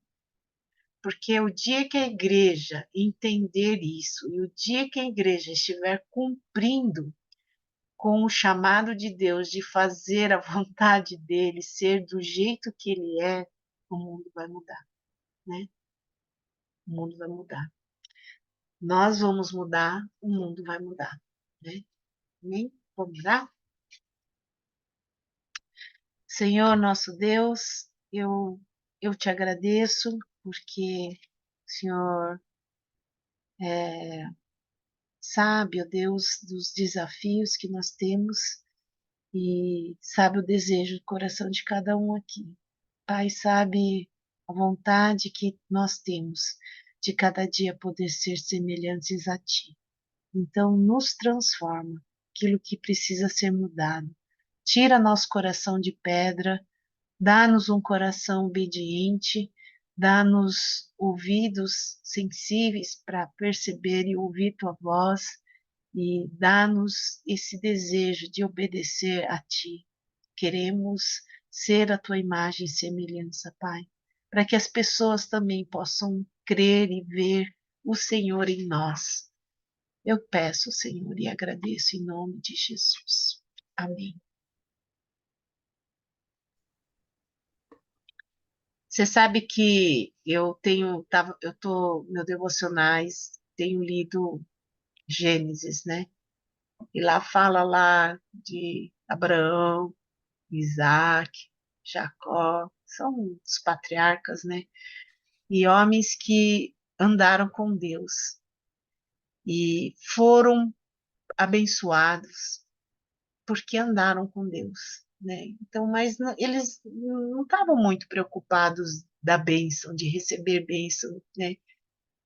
Porque o dia que a igreja entender isso, e o dia que a igreja estiver cumprindo com o chamado de Deus de fazer a vontade dele, ser do jeito que ele é, o mundo vai mudar, né? O mundo vai mudar. Nós vamos mudar, o mundo vai mudar, né? Amém? Vamos orar? Senhor nosso Deus, eu te agradeço porque o Senhor sabe, ó Deus, dos desafios que nós temos e sabe o desejo do coração de cada um aqui. Pai, sabe a vontade que nós temos de cada dia poder ser semelhantes a Ti. Então, nos transforma aquilo que precisa ser mudado. Tira nosso coração de pedra, dá-nos um coração obediente, dá-nos ouvidos sensíveis para perceber e ouvir Tua voz, e dá-nos esse desejo de obedecer a Ti. Queremos ser a Tua imagem e semelhança, Pai, para que as pessoas também possam crer e ver o Senhor em nós. Eu peço, Senhor, e agradeço em nome de Jesus. Amém. Você sabe que meu devocionais, tenho lido Gênesis, né? E lá fala lá de Abraão, Isaac, Jacó, são os patriarcas, né? E homens que andaram com Deus e foram abençoados porque andaram com Deus, né? Então, mas eles não estavam muito preocupados da bênção, de receber bênção, né?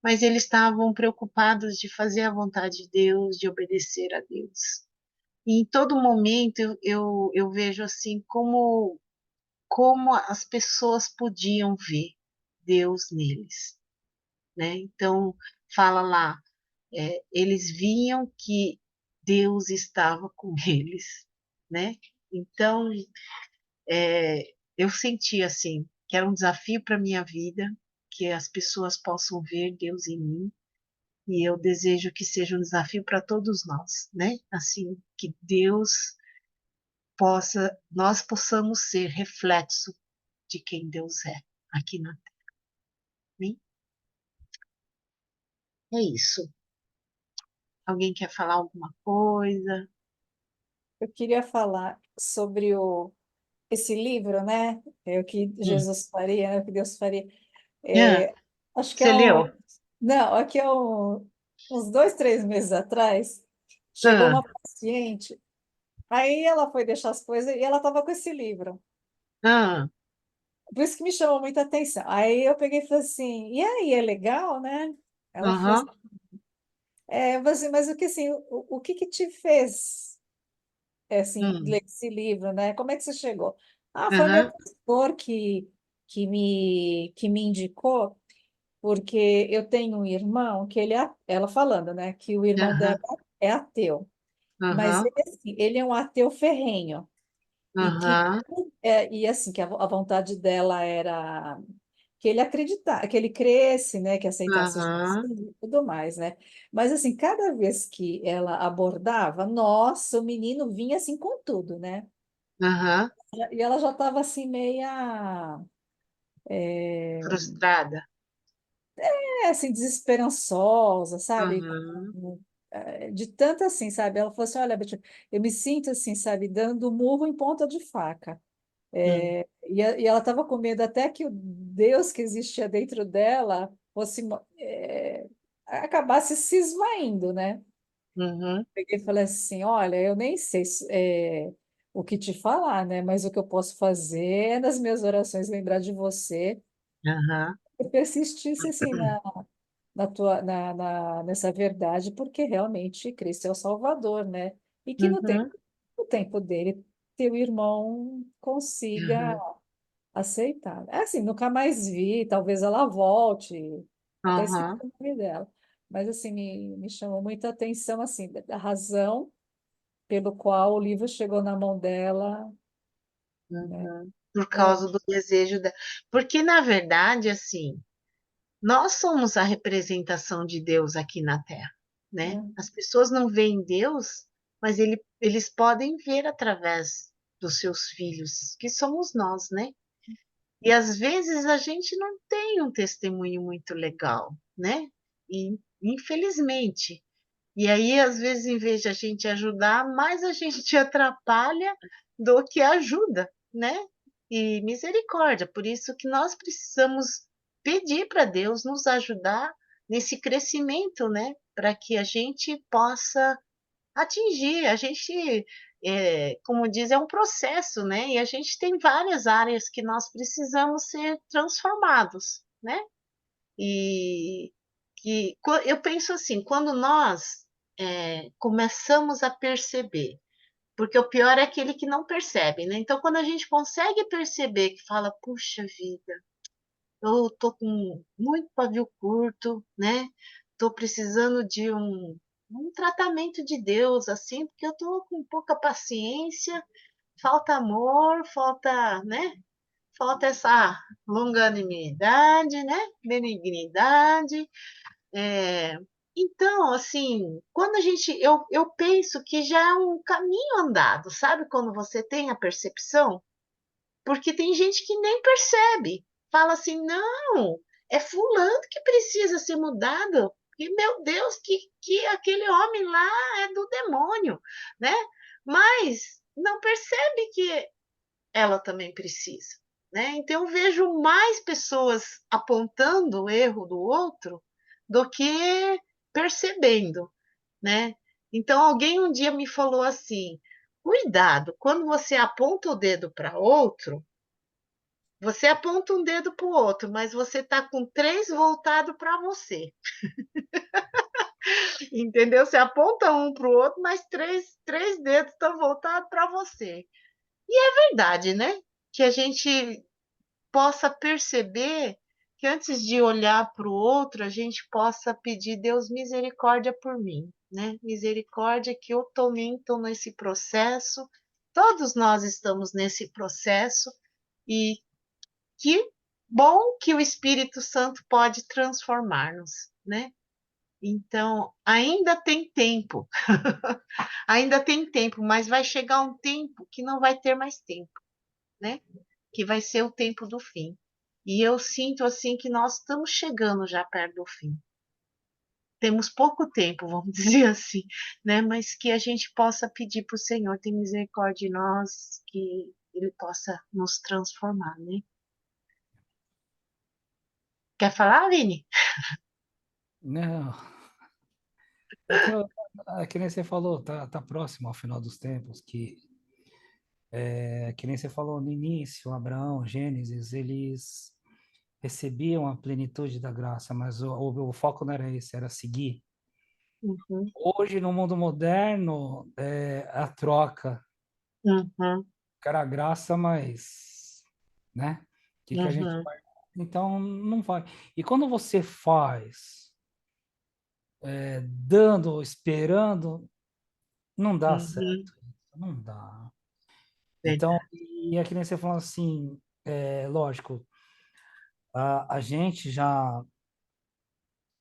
Mas eles estavam preocupados de fazer a vontade de Deus, de obedecer a Deus. E em todo momento eu vejo assim como as pessoas podiam ver Deus neles, né? Então fala lá, eles viam que Deus estava com eles, né? Então eu senti assim que era um desafio para minha vida, que as pessoas possam ver Deus em mim. E eu desejo que seja um desafio para todos nós, né? Assim, que nós possamos ser reflexo de quem Deus é aqui na Terra. Né? É isso. Alguém quer falar alguma coisa? Eu queria falar sobre esse livro, né? É o que Hum. Jesus faria, né? O que Deus faria. Ah, É, acho que você é leu? não, aqui é uns 2, 3 meses atrás, chegou Ah, uma paciente, aí ela foi deixar as coisas e ela estava com esse livro. ah, Por isso que me chamou muita atenção. Aí eu peguei e falei assim, e aí, é legal, né? Ela falou aham, assim, eu falei assim, mas o que assim, o que que te fez assim, hum, ler esse livro, né? Como é que você chegou? Ah, foi meu aham, pastor que me indicou, porque eu tenho um irmão que ela falando, né, que o irmão dela aham, é ateu, mas aham, ele, assim, ele é um ateu ferrenho, e aham, assim, que a vontade dela era que ele acreditasse, que ele cresce, né, que aceitasse Jesus aham, e tudo mais, né? Mas assim, cada vez que ela abordava, nossa, o menino vinha assim com tudo, né? aham, E ela já estava assim meia frustrada. assim desesperançosa, sabe? Aham, De tanto assim, sabe? Ela falou assim, olha, Beth, eu me sinto assim, sabe, dando murro em ponta de faca. hum, E ela estava com medo até que o Deus que existia dentro dela acabasse se esvaindo, né? uhum, Peguei e falei assim, olha, eu nem sei o que te falar, né? Mas o que eu posso fazer é nas minhas orações lembrar de você aham, e persistisse assim nessa verdade, porque realmente Cristo é o Salvador, né? E que uhum, no tempo dele, teu irmão consiga aham, aceitar. É assim, nunca mais vi, talvez ela volte, até esqueci aham, o nome dela. Mas assim, me chamou muita atenção assim, da razão pelo qual o livro chegou na mão dela, né? uhum. Por É, causa do desejo dela. Porque, na verdade, assim, Nós somos a representação de Deus aqui na Terra, né? né? As pessoas não veem Deus, mas eles podem ver através dos seus filhos, que somos nós, né? E às vezes a gente não tem um testemunho muito legal, né? E, infelizmente. E aí, às vezes, em vez de a gente ajudar, mais a gente atrapalha do que ajuda, né? E misericórdia. Por isso que nós precisamos pedir para Deus nos ajudar nesse crescimento, né? Para que a gente possa atingir. A gente, como diz, é um processo, né? E a gente tem várias áreas que nós precisamos ser transformados, né? E eu penso assim, quando nós começamos a perceber, porque o pior é aquele que não percebe, né? Então, quando a gente consegue perceber que fala, puxa vida, eu tô com muito pavio curto, né? Tô precisando de um tratamento de Deus, assim, porque eu tô com pouca paciência, falta amor, falta, né? Falta essa longanimidade, né? Benignidade. É, então, assim, quando eu penso que já é um caminho andado, sabe? Quando você tem a percepção, porque tem gente que nem percebe, fala assim, não, é fulano que precisa ser mudado, e meu Deus, que aquele homem lá é do demônio, né? Mas não percebe que ela também precisa, né? Então eu vejo mais pessoas apontando o erro do outro do que percebendo, né? Então alguém um dia me falou assim: cuidado, quando você aponta o dedo para outro, você aponta um dedo para o outro, mas você está com três voltado para você, entendeu? Você aponta um para o outro, mas três dedos estão voltados para você. E é verdade, né? Que a gente possa perceber que antes de olhar para o outro, a gente possa pedir Deus misericórdia por mim, né? Misericórdia que eu também estou nesse processo, todos nós estamos nesse processo e que bom que o Espírito Santo pode transformar-nos, né? Então, ainda tem tempo, ainda tem tempo, mas vai chegar um tempo que não vai ter mais tempo, né? Que vai ser o tempo do fim. E eu sinto assim que nós estamos chegando já perto do fim. Temos pouco tempo, vamos dizer assim, né? Mas que a gente possa pedir para o Senhor ter misericórdia de nós, que Ele possa nos transformar, né? Quer falar, Vini? Não, é que, é que nem você falou, tá próximo ao final dos tempos, que nem você falou no início, Abraão, Gênesis, eles recebiam a plenitude da graça, mas o foco não era esse, era seguir. Uhum, Hoje, no mundo moderno, é a troca. uhum, Quero a graça, mas, né? Que a gente uhum, vai? Então, não vai. E quando você faz, dando, esperando, não dá uhum. certo. Não dá. Então, Verdade. e é que nem você falou assim, lógico, a gente já,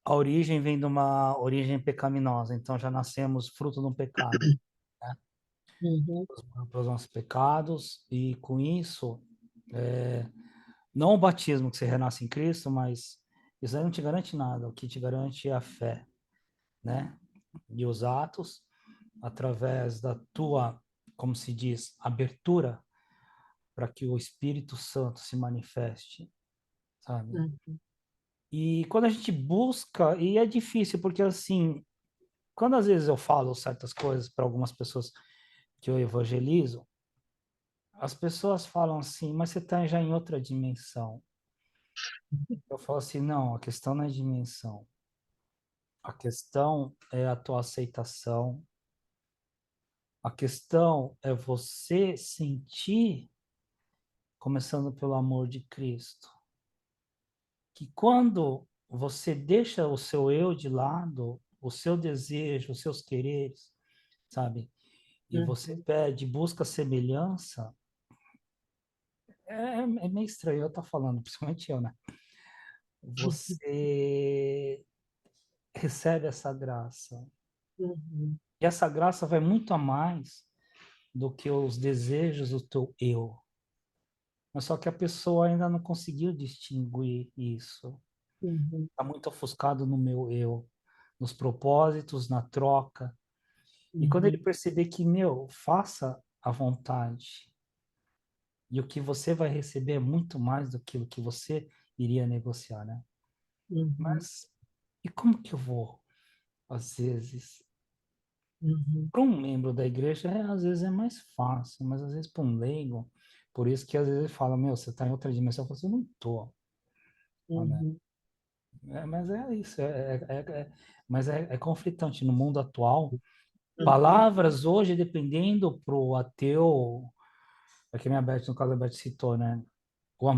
a origem vem de uma origem pecaminosa, então já nascemos fruto de um pecado, né? Uhum, Pelos nossos pecados, e com isso, não o batismo que você renasce em Cristo, mas isso aí não te garante nada, o que te garante é a fé, né? E os atos, através da tua, como se diz, abertura para que o Espírito Santo se manifeste, sabe? uhum, E quando a gente busca, e é difícil, porque assim, quando às vezes eu falo certas coisas para algumas pessoas que eu evangelizo, as pessoas falam assim, mas você está já em outra dimensão. Eu falo assim, não, a questão não é dimensão. A questão é a tua aceitação. A questão é você sentir, começando pelo amor de Cristo, que quando você deixa o seu eu de lado, o seu desejo, os seus quereres, sabe? E você uhum. pede, busca semelhança, é meio estranho eu estar falando, principalmente eu, né? você recebe essa graça. Uhum, E essa graça vai muito a mais do que os desejos do teu eu. Mas só que a pessoa ainda não conseguiu distinguir isso. uhum, Está muito ofuscado no meu eu, nos propósitos, na troca. E quando ele uhum, perceber que, meu, faça a vontade, e o que você vai receber é muito mais do que o que você iria negociar, né? uhum, Mas e como que eu vou, às vezes, uhum, para um membro da igreja, às vezes é mais fácil, mas às vezes para um leigo, por isso que às vezes ele fala, meu, você está em outra dimensão, eu falo assim, eu não estou, né? uhum, Mas é isso, mas é conflitante no mundo atual. uhum, Palavras hoje, dependendo para o ateu, é que nem a Beth, no caso a Beth citou, né? O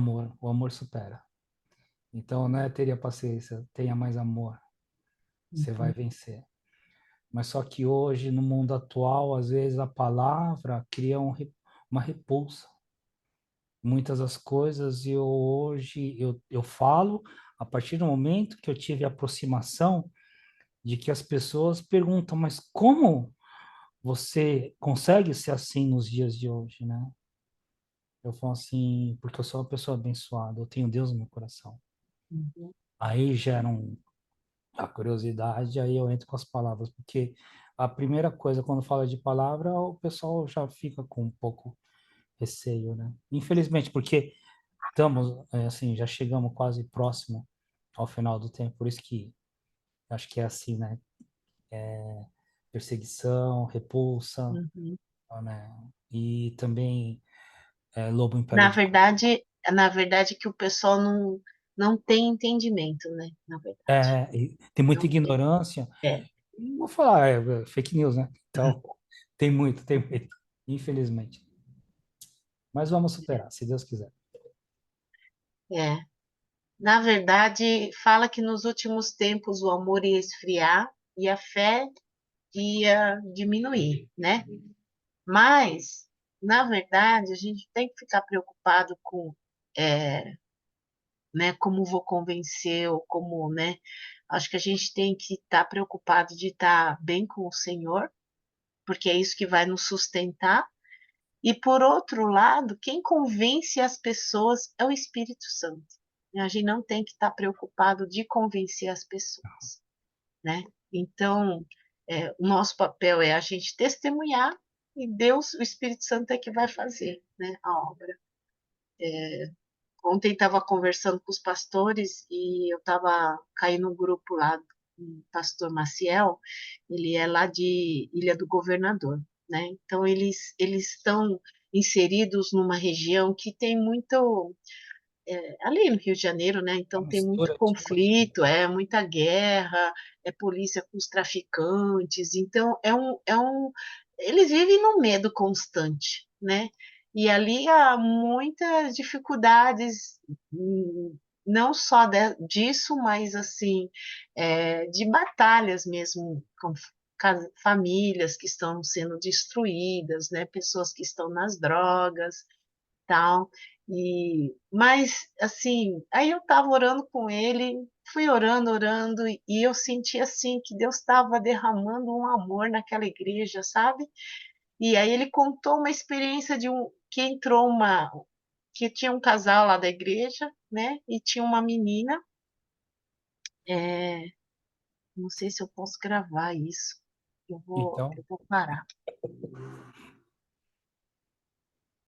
amor supera. Então, né, teria paciência, tenha mais amor, você vai uhum, vencer. Mas só que hoje, no mundo atual, às vezes a palavra cria uma repulsa. Muitas das coisas eu hoje eu falo a partir do momento que eu tive a aproximação de que as pessoas perguntam, mas como você consegue ser assim nos dias de hoje, né? Eu falo assim, porque eu sou uma pessoa abençoada, eu tenho Deus no meu coração. uhum. Aí geram a curiosidade, aí eu entro com as palavras, porque a primeira coisa, quando fala de palavra, o pessoal já fica com um pouco receio, né? Infelizmente, porque estamos, assim, já chegamos quase próximo ao final do tempo, por isso que acho que é assim, né? Perseguição, repulsa, Uhum. né? E também lobo em pele Na de... verdade, na verdade que o pessoal não tem entendimento, né? Na verdade, E tem muita não tem. ignorância. É, Vou falar, fake news, né? Então, tem muito, infelizmente. Mas vamos superar, se Deus quiser. é. Na verdade, fala que nos últimos tempos o amor ia esfriar e a fé ia diminuir, né? Mas, na verdade, a gente tem que ficar preocupado com, é, né, como vou convencer, ou como, né? Acho que a gente tem que estar preocupado de estar bem com o Senhor, porque é isso que vai nos sustentar. E, por outro lado, quem convence as pessoas é o Espírito Santo. A gente não tem que estar preocupado de convencer as pessoas, né? Então, o nosso papel é a gente testemunhar e Deus, o Espírito Santo, é que vai fazer, né, a obra. Ontem estava conversando com os pastores e eu estava caindo no grupo lá do pastor Maciel, ele é lá de Ilha do Governador, né? Então eles estão inseridos numa região que tem muito ali no Rio de Janeiro, né? Uma Então tem muito mistura, tipo assim, conflito, muita guerra, polícia com os traficantes, então eles vivem num medo constante, né? E ali há muitas dificuldades, não só disso, mas assim, de batalhas mesmo, com famílias que estão sendo destruídas, né? Pessoas que estão nas drogas, tal. Mas assim, aí eu estava orando com ele, fui orando, orando, e eu senti assim que Deus estava derramando um amor naquela igreja, sabe? E aí ele contou uma experiência de que tinha um casal lá da igreja, né? E tinha uma menina, é, não sei se eu posso gravar isso. então, Eu vou parar.